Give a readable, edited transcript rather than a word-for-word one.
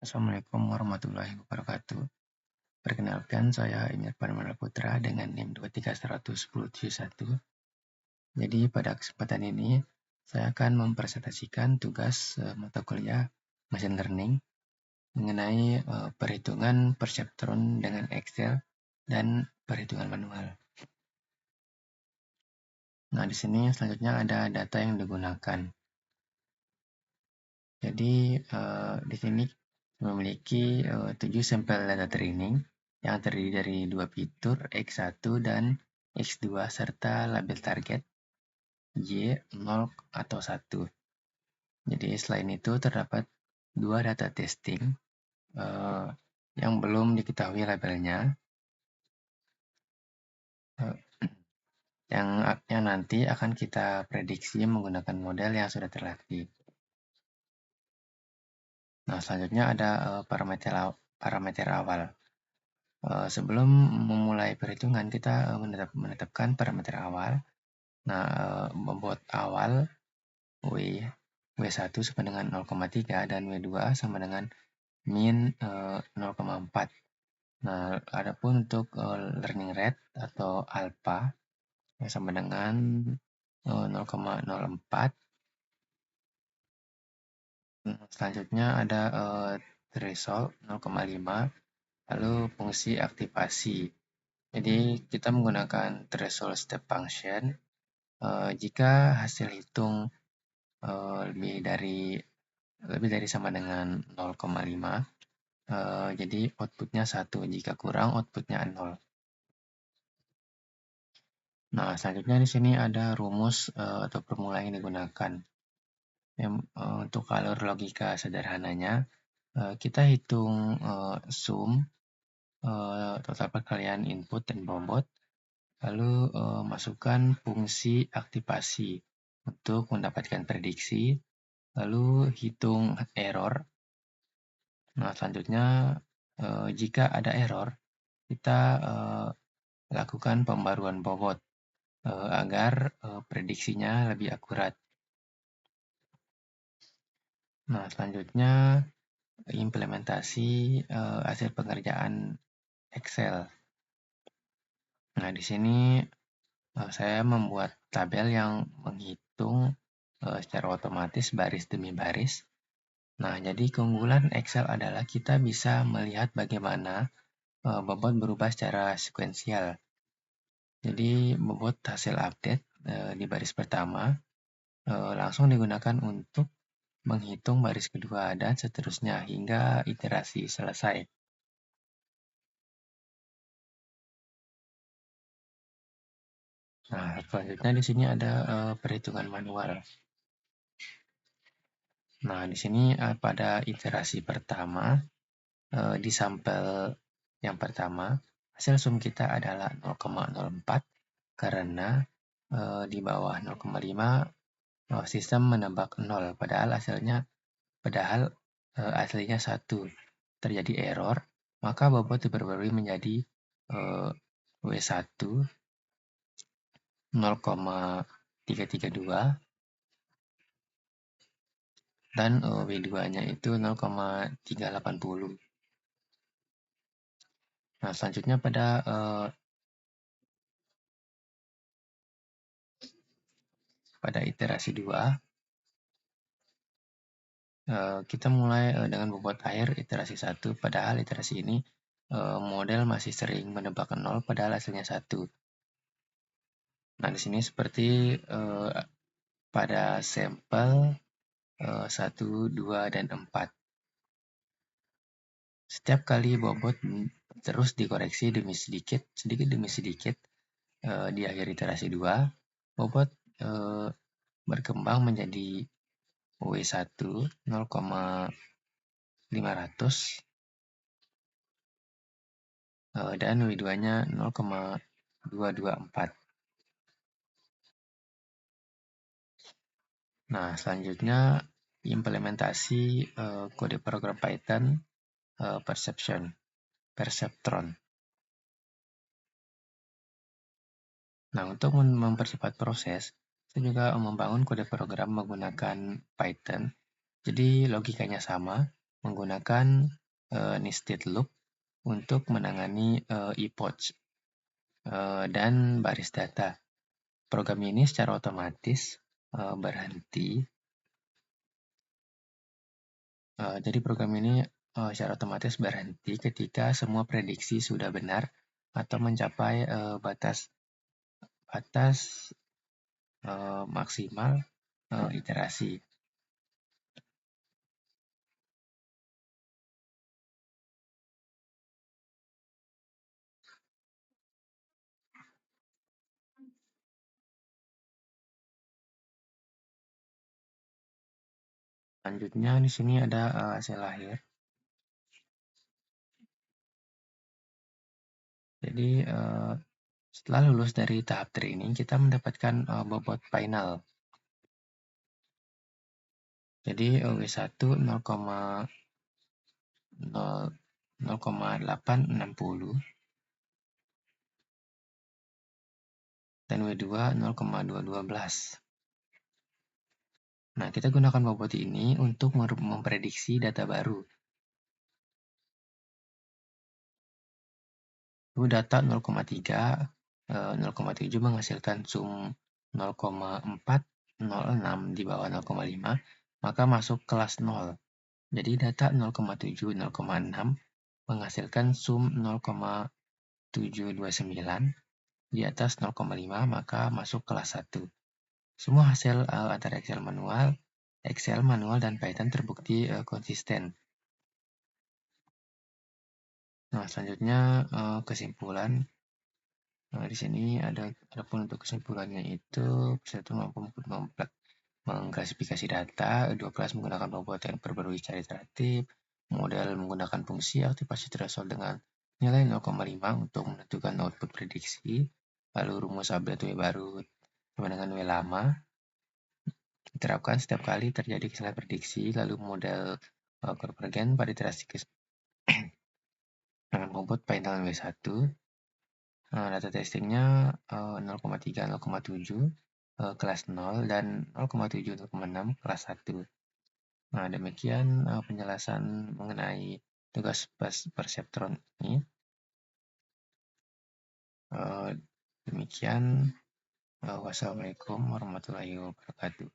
Assalamualaikum warahmatullahi wabarakatuh. Perkenalkan, saya Emir Parmana Putra dengan NIM 2310171. Jadi pada kesempatan ini, saya akan mempresentasikan tugas mata kuliah Machine Learning mengenai perhitungan perseptron dengan Excel dan perhitungan manual. Nah, di sini selanjutnya ada data yang digunakan. Jadi di sini memiliki 7 sampel data training yang terdiri dari 2 fitur X1 dan X2 serta label target Y, 0 atau 1. Jadi selain itu terdapat 2 data testing yang belum diketahui labelnya uh, yang nanti akan kita prediksi menggunakan model yang sudah terlatih. Nah, selanjutnya ada parameter awal. Sebelum memulai perhitungan, kita menetapkan parameter awal. Nah, membuat awal W1 sama dengan 0,3 dan W2 sama dengan min 0,4. Nah, adapun untuk learning rate atau alpha sama dengan 0,04. Selanjutnya ada threshold 0,5, lalu fungsi aktivasi. Jadi kita menggunakan threshold step function jika hasil hitung lebih dari sama dengan 0,5, jadi outputnya 1. Jika kurang, outputnya 0. Nah, selanjutnya di sini ada rumus atau formula yang digunakan. Untuk alur logika sederhananya, kita hitung sum total perkalian input dan bobot, lalu masukkan fungsi aktivasi untuk mendapatkan prediksi, lalu hitung error. Nah, selanjutnya jika ada error, kita lakukan pembaruan bobot agar prediksinya lebih akurat. Nah, selanjutnya implementasi hasil pengerjaan Excel. Nah, di sini saya membuat tabel yang menghitung secara otomatis baris demi baris. Nah, jadi keunggulan Excel adalah kita bisa melihat bagaimana bobot berubah secara sekuensial. Jadi, bobot hasil update di baris pertama langsung digunakan untuk menghitung baris kedua dan seterusnya hingga iterasi selesai. Nah, selanjutnya di sini ada perhitungan manual. Nah, di sini pada iterasi pertama di sampel yang pertama, hasil sum kita adalah 0,04 karena di bawah 0,5 sistem menebak 0 padahal aslinya 1. Terjadi error, maka bobot diperbarui menjadi W1 0,332 dan W2-nya itu 0,380. Nah, selanjutnya pada iterasi 2, kita mulai dengan bobot air iterasi 1, padahal iterasi ini model masih sering menebak 0 padahal hasilnya 1. Nah, di sini seperti pada sampel 1, 2, dan 4. Setiap kali bobot terus dikoreksi sedikit demi sedikit di akhir iterasi 2, bobot berkembang menjadi W1 0,500 dan W2-nya 0,224. Nah, selanjutnya implementasi kode program Python perceptron. Nah, untuk mempercepat proses, saya juga membangun kode program menggunakan Python. Jadi logikanya sama, menggunakan nested loop untuk menangani ePODs dan baris data. Program ini secara otomatis berhenti. Jadi program ini secara otomatis berhenti ketika semua prediksi sudah benar atau mencapai batas maksimal iterasi. Selanjutnya di sini ada hasil akhir. Jadi setelah lulus dari tahap training, kita mendapatkan bobot final. Jadi W1 0,860 dan W2 0,212. Nah, kita gunakan bobot ini untuk memprediksi data baru. Lalu data 0,3, 0,7 menghasilkan sum 0,406 di bawah 0,5, maka masuk kelas 0. Jadi data 0,7, 0,6 menghasilkan sum 0,729 di atas 0,5, maka masuk kelas 1. Semua hasil antara Excel manual dan Python terbukti konsisten. Nah, selanjutnya kesimpulan. Nah, di sini adapun untuk kesimpulannya itu satu mampu mengklasifikasi data, dua kelas menggunakan bobot yang perbarui secara iteratif, model menggunakan fungsi aktivasi threshold dengan nilai 0,5 untuk menentukan output prediksi, lalu rumus update W baru sama dengan W lama, diterapkan setiap kali terjadi kesalahan prediksi, lalu model konvergen pada iterasi dengan bobot final W1, data testingnya 0,3, 0,7 kelas 0 dan 0,7, 0,6 kelas 1. Nah, demikian penjelasan mengenai tugas perseptron ini. Demikian, wassalamualaikum warahmatullahi wabarakatuh.